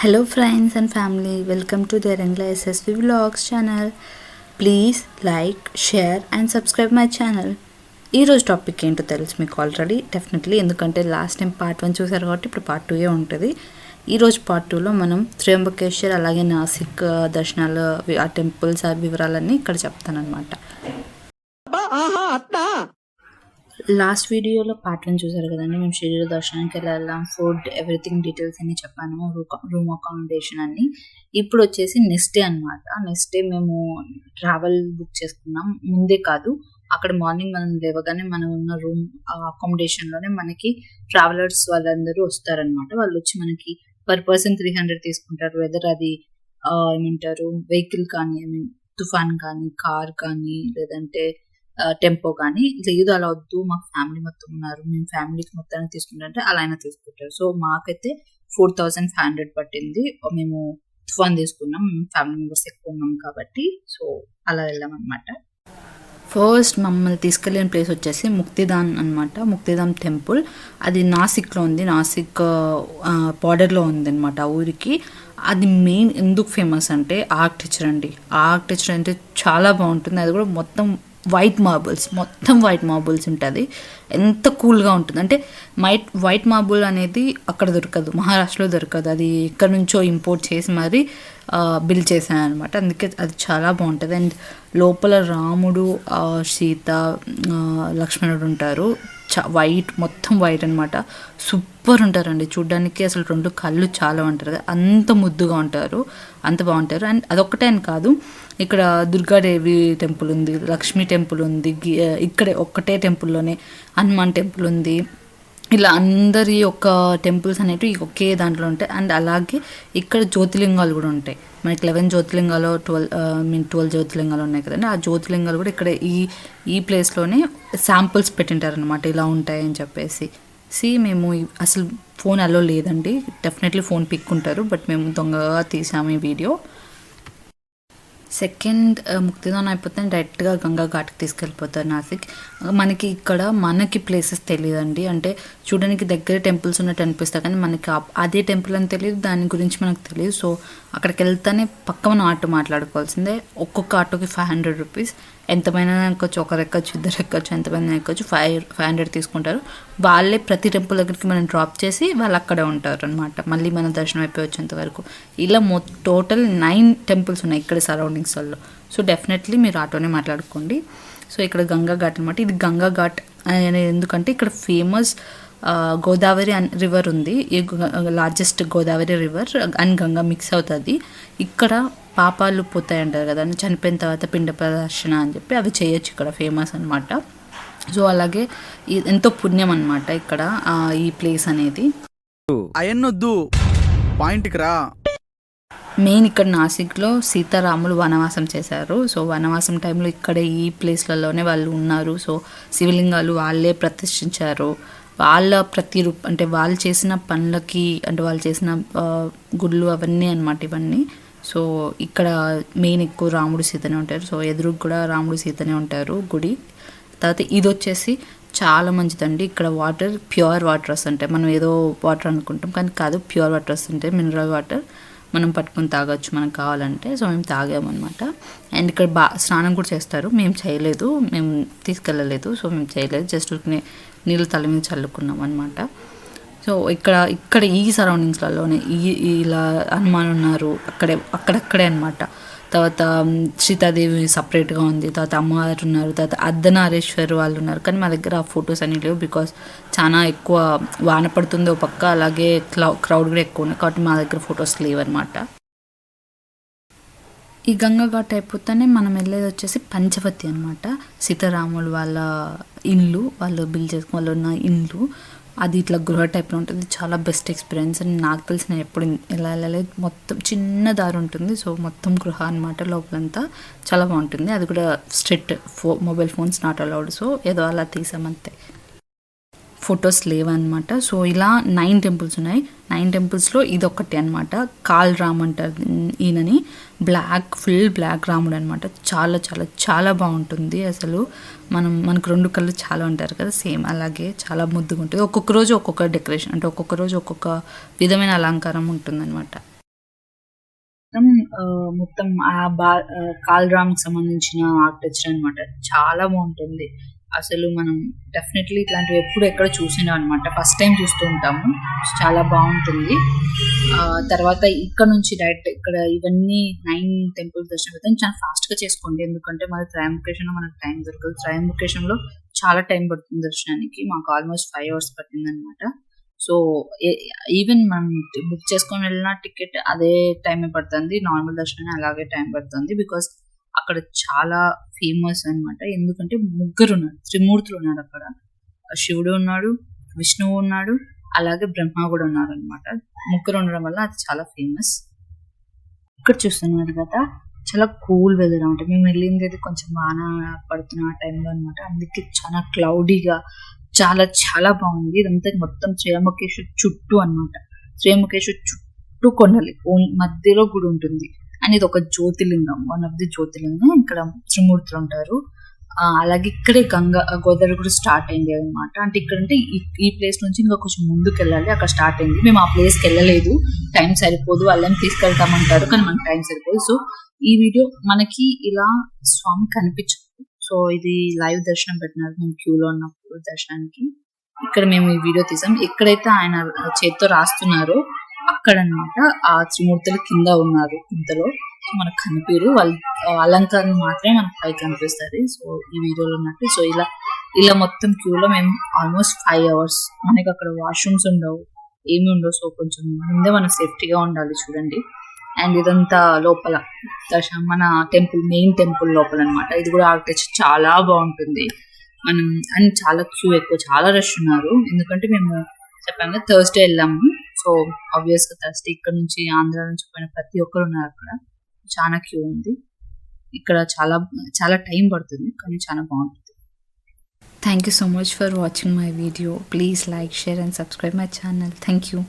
Hello friends and family, welcome to the Rangla SSV Vlogs channel. Please like, share and subscribe my channel. ఈ రోజు topic ఏంటో తెలుసు మీకు already definitely, ఎందుకంటే last time part 1 చూసారు కాబట్టి ఇప్పుడు పార్ట్ 2 ఉంటుంది. ఈరోజు పార్ట్ 2లో మనం త్రయంబకేశ్వర్ అలాగే నాసిక్ దర్శనాలు, ఆ టెంపుల్స్, ఆ వివరాలన్నీ ఇక్కడ చెప్తానమాట. లాస్ట్ వీడియోలో పార్ట్ 1 చూసారు కదండి, మేము షిరిడి దర్శనానికి వెళ్ళాం, ఫుడ్ ఎవ్రీథింగ్ డీటెయిల్స్ అన్ని చెప్పాను, రూమ్ అకామిడేషన్ అన్ని. ఇప్పుడు వచ్చేసి నెక్స్ట్ డే అనమాట. నెక్స్ట్ డే మేము ట్రావెల్ బుక్ చేసుకున్నాం. ముందే కాదు, అక్కడ మార్నింగ్ మనం లేవగానే మనం ఉన్న రూమ్ అకామిడేషన్లోనే మనకి ట్రావెలర్స్ వాళ్ళందరూ వస్తారనమాట. వాళ్ళు వచ్చి మనకి పర్ పర్సన్ 300 తీసుకుంటారు. వెదర్ అది ఏమంటారు వెహికల్ కానీ, ఐ మీన్ తుఫాన్ కానీ, కార్ కానీ, లేదంటే టెంపో కానీ. లేదు అలా వద్దు, మాకు ఫ్యామిలీ మొత్తం ఉన్నారు, మేము ఫ్యామిలీకి మొత్తాన్ని తీసుకుంటే అలా అయినా తీసుకుంటారు. సో మాకైతే 4500 పట్టింది. మేము తుఫాన్ తీసుకున్నాం, ఫ్యామిలీ మెంబర్స్ ఎక్కువ ఉన్నాం కాబట్టి. సో అలా వెళ్ళాం అనమాట. ఫస్ట్ మమ్మల్ని తీసుకెళ్ళిన ప్లేస్ వచ్చేసి ముక్తిధామ్ అనమాట. ముక్తిధామ్ టెంపుల్ అది నాసిక్లో ఉంది. నాసిక్ బార్డర్లో ఉంది అనమాట ఆ ఊరికి. అది మెయిన్ ఎందుకు ఫేమస్ అంటే ఆర్కిటెక్చర్ అండి. ఆర్కిటెక్చర్ అంటే చాలా బాగుంటుంది. అది కూడా మొత్తం వైట్ మార్బుల్స్ ఉంటుంది. ఎంత కూల్గా ఉంటుంది అంటే వైట్ మార్బుల్ అనేది అక్కడ దొరకదు, మహారాష్ట్రలో దొరకదు. అది ఎక్కడి నుంచో ఇంపోర్ట్ చేసి మరీ బిల్డ్ చేశాను అనమాట. అందుకే అది చాలా బాగుంటుంది. అండ్ లోపల రాముడు, సీత, లక్ష్మణుడు ఉంటారు. మొత్తం వైట్ అనమాట. సూపర్ ఉంటారండి చూడ్డానికి. అసలు 2 కళ్ళు చాలా ఉంటారు కదా, అంత ముద్దుగా ఉంటారు, అంత బాగుంటారు. అండ్ అదొక్కటే అని కాదు, ఇక్కడ దుర్గాదేవి టెంపుల్ ఉంది, లక్ష్మీ టెంపుల్ ఉంది, ఇక్కడే ఒక్కటే టెంపుల్లోనే హనుమాన్ టెంపుల్ ఉంది. ఇలా అందరి యొక్క టెంపుల్స్ అనేవి ఒకే దాంట్లో ఉంటాయి. అండ్ అలాగే ఇక్కడ జ్యోతిలింగాలు కూడా ఉంటాయి. మనకి 11 జ్యోతిలింగాలు 12 జ్యోతిలింగాలు ఉన్నాయి కదండి. ఆ జ్యోతిలింగాలు కూడా ఇక్కడ ఈ ప్లేస్లోనే శాంపుల్స్ పెట్టింటారు అనమాట, ఇలా ఉంటాయని చెప్పేసి. మేము అసలు ఫోన్ అలో లేదండి, డెఫినెట్లీ ఫోన్ పిక్కుంటారు, బట్ మేము దొంగగా తీసాము ఈ వీడియో. సెకండ్ ముక్తిధామ్ అయిపోతే డైరెక్ట్గా గంగా ఘాట్కి తీసుకెళ్ళిపోతారు నాసిక్. మనకి ప్లేసెస్ తెలియదండి. అంటే చూడడానికి దగ్గర టెంపుల్స్ ఉన్నట్టు అనిపిస్తాయి, కానీ మనకి అదే టెంపుల్ అని తెలియదు, దాని గురించి మనకు తెలియదు. సో అక్కడికి వెళ్తానే పక్క మనం ఆటో మాట్లాడుకోవాల్సిందే. ఒక్కొక్క ఆటోకి 500 రూపీస్. ఎంతమైనా ఎక్కొచ్చు, ఒకరు ఎక్కొచ్చు, ఇద్దరు ఎక్కొచ్చు, ఎంతమంది ఎక్కొచ్చు. 500 తీసుకుంటారు. వాళ్ళే ప్రతి టెంపుల్ దగ్గరికి మనం డ్రాప్ చేసి వాళ్ళు అక్కడే ఉంటారు అనమాట, మళ్ళీ మన దర్శనం అయిపోయి వచ్చేంత వరకు. ఇలా టోటల్ 9 టెంపుల్స్ ఉన్నాయి ఇక్కడ సరౌండింగ్స్లో. సో డెఫినెట్లీ మీరు ఆటోనే మాట్లాడుకోండి. సో ఇక్కడ గంగా ఘాట్ అనమాట. ఇది గంగా ఘాట్ అనేది ఎందుకంటే ఇక్కడ ఫేమస్ గోదావరి రివర్ ఉంది. Largest Godavari river and Ganga mix అవుతుంది. ఇక్కడ పాపాలు పోతాయి అంటారు కదా, చనిపోయిన తర్వాత పిండ ప్రదర్శన అని చెప్పి అవి చేయొచ్చు, ఇక్కడ ఫేమస్ అనమాట. సో అలాగే ఎంతో పుణ్యం అనమాట ఇక్కడ ఈ ప్లేస్ అనేది. మెయిన్ ఇక్కడ నాసిక్లో సీతారాములు వనవాసం చేశారు. సో వనవాసం టైంలో ఇక్కడ ఈ ప్లేస్లలోనే వాళ్ళు ఉన్నారు. సో శివలింగాలు వాళ్ళే ప్రతిష్ఠించారు. వాళ్ళ అంటే వాళ్ళు చేసిన పనులకి, అంటే వాళ్ళు చేసిన గుళ్ళు అవన్నీ అనమాట ఇవన్నీ. సో ఇక్కడ మెయిన్ ఎక్కువ రాముడు సీతనే ఉంటారు. సో ఎదురుకు కూడా రాముడు సీతనే ఉంటారు గుడి. తర్వాత ఇది వచ్చేసి చాలా మంచిదండి. ఇక్కడ వాటర్ ప్యూర్ వాటర్ వస్తుంటాయి. మనం ఏదో వాటర్ అనుకుంటాం కానీ కాదు, ప్యూర్ వాటర్ వస్తుంటాయి, మినరల్ వాటర్. మనం పట్టుకొని తాగొచ్చు మనకు కావాలంటే. సో మేము తాగామన్నమాట. అండ్ ఇక్కడ స్నానం కూడా చేస్తారు. మేము చేయలేదు, మేము తీసుకెళ్ళలేదు, సో మేము చేయలేదు. జస్ట్ నీళ్ళు తల మీద చల్లుకున్నాం అనమాట. సో ఇక్కడ ఈ సరౌండింగ్స్లలోనే ఇలా హనుమాన్ ఉన్నారు, అక్కడక్కడే అనమాట. తర్వాత సీతాదేవి సపరేట్గా ఉంది, తర్వాత అమ్మవారు ఉన్నారు, తర్వాత అర్ధనారీశ్వర్ వాళ్ళు ఉన్నారు. కానీ మా దగ్గర ఆ ఫొటోస్ అన్నీ లేవు, బికాస్ చాలా ఎక్కువ వాన పడుతుంది ఓ పక్క, అలాగే క్రౌడ్ కూడా ఎక్కువ ఉన్నాయి కాబట్టి మా దగ్గర ఫొటోస్ లేవు అనమాట. ఈ గంగా ఘాట్ అయిపోతేనే మనం వెళ్ళేది వచ్చేసి పంచవతి అనమాట. సీతారాములు వాళ్ళ ఇల్లు, వాళ్ళు బిల్డ్ చేసుకుని వాళ్ళు ఉన్న ఇల్లు. అది ఇట్లా గృహ టైప్లో ఉంటుంది. చాలా బెస్ట్ ఎక్స్పీరియన్స్. అండ్ నాకు తెలిసి నేను ఎప్పుడు ఎలా వెళ్ళలేదు. మొత్తం చిన్న దారి ఉంటుంది. సో మొత్తం గృహ అనమాట, లోపలంతా చాలా బాగుంటుంది. అది కూడా strict mobile phones not allowed. So ఏదో అలా తీసామంతే, ఫొటోస్ లేవన్నమాట. సో ఇలా 9 టెంపుల్స్ ఉన్నాయి. 9 టెంపుల్స్లో ఇదొక్కటి అనమాట. కాల్ రామ్ అంటారు ఈయనని. ఫుల్ బ్లాక్ రాముడు అనమాట. చాలా చాలా చాలా బాగుంటుంది. అసలు మనకు 2 కళ్ళు చాలా ఉంటారు కదా, సేమ్ అలాగే చాలా ముద్దుగా ఉంటుంది. ఒక్కొక్క రోజు ఒక్కొక్క డెకరేషన్, అంటే ఒక్కొక్క రోజు ఒక్కొక్క విధమైన అలంకారం ఉంటుందన్నమాట. మొత్తం కాలరామ్కి సంబంధించిన ఆర్కిటెక్చర్ అనమాట. చాలా బాగుంటుంది అసలు. మనం డెఫినెట్లీ ఇట్లాంటివి ఎప్పుడు ఎక్కడ చూసినా అనమాట, ఫస్ట్ టైం చూస్తూ ఉంటాము. చాలా బాగుంటుంది. తర్వాత ఇక్కడ నుంచి డైరెక్ట్ ఇక్కడ ఇవన్నీ 9 టెంపుల్స్ దర్శనం అయితే చాలా ఫాస్ట్గా చేసుకోండి, ఎందుకంటే మరి త్రయంబకేశ్వరంలో మనకు టైం దొరకదు. త్రయంబకేశ్వరంలో చాలా టైం పడుతుంది దర్శనానికి. మాకు ఆల్మోస్ట్ 5 hours పట్టింది అనమాట. సో ఈవెన్ మనం బుక్ చేసుకొని వెళ్ళిన టికెట్ అదే టైమే పడుతుంది, నార్మల్ దర్శనం అలాగే టైం పడుతుంది. బికాస్ అక్కడ చాలా ఫేమస్ అనమాట. ఎందుకంటే ముగ్గురు ఉన్నారు, త్రిమూర్తులు ఉన్నారు అక్కడ. శివుడు ఉన్నాడు, విష్ణువు ఉన్నాడు, అలాగే బ్రహ్మ కూడా ఉన్నారు అనమాట. ముగ్గురు ఉండడం వల్ల అది చాలా ఫేమస్. ఇక్కడ చూస్తున్నారు కదా, చాలా కూల్ వెదర్ అనమాట. మేము వెళ్ళింది కొంచెం వాన పడుతున్న టైంలో అనమాట, అందుకే చాలా క్లౌడీగా చాలా చాలా బాగుంది. ఇదంతా మొత్తం త్రయంబకేశ్వర్ చుట్టూ అనమాట. త్రయంబకేశ్వర్ చుట్టూ కొండలి, మధ్యలో గుడి ఉంటుంది. అండ్ ఇది ఒక జ్యోతిర్లింగం, వన్ ఆఫ్ ది జ్యోతిర్లింగం. ఇక్కడ త్రిమూర్తులు ఉంటారు. అలాగే ఇక్కడే గోదావరి కూడా స్టార్ట్ అయింది అనమాట. అంటే ఇక్కడ అంటే ఈ ప్లేస్ నుంచి ఇంకా కొంచెం ముందుకు వెళ్ళాలి, అక్కడ స్టార్ట్ అయింది. మేము ఆ ప్లేస్కి వెళ్ళలేదు, టైం సరిపోదు, వాళ్ళని తీసుకెళ్తామంటారు కానీ మనకు టైం సరిపోదు. సో ఈ వీడియో మనకి ఇలా స్వామి కనిపించదు. సో ఇది లైవ్ దర్శనం పెట్టినారు మేము క్యూలో ఉన్నప్పుడు దర్శనానికి. ఇక్కడ మేము ఈ వీడియో తీసాం. ఎక్కడైతే ఆయన చేతితో రాస్తున్నారో అక్కడ అనమాట ఆ త్రిమూర్తులు కింద ఉన్నారు ఇంతలో. సో మనకు కనిపిరు, వాళ్ళ అలంకరణ మాత్రమే మనకు పైకి కనిపిస్తుంది. సో ఈ వీడియోలో ఉన్నట్టు. సో ఇలా మొత్తం క్యూలో మేము ఆల్మోస్ట్ 5 hours. మనకి అక్కడ వాష్రూమ్స్ ఉండవు, ఏమి ఉండవు. సో కొంచెం ముందే మనం సేఫ్టీగా ఉండాలి చూడండి. అండ్ ఇదంతా లోపల దర్శనం, మన టెంపుల్ మెయిన్ టెంపుల్ లోపల అనమాట. ఇది కూడా ఆర్కిటెక్చర్ చాలా బాగుంటుంది. మనం అండ్ చాలా క్యూ ఎక్కువ, చాలా రష్ ఉన్నారు. ఎందుకంటే మేము చెప్పాము కదా థర్స్డే వెళ్ళాము. సో ఆబ్వియస్ గా థర్స్డే ఇక్కడ నుంచి ఆంధ్ర నుంచి పోయిన ప్రతి ఒక్కరు ఉన్నారు అక్కడ. చాలా క్యూ ఉంది ఇక్కడ. చాలా చాలా టైం పడుతుంది కానీ చాలా బాగుంటుంది. Thank you so much for watching my video. Please like, share and subscribe my channel. Thank you.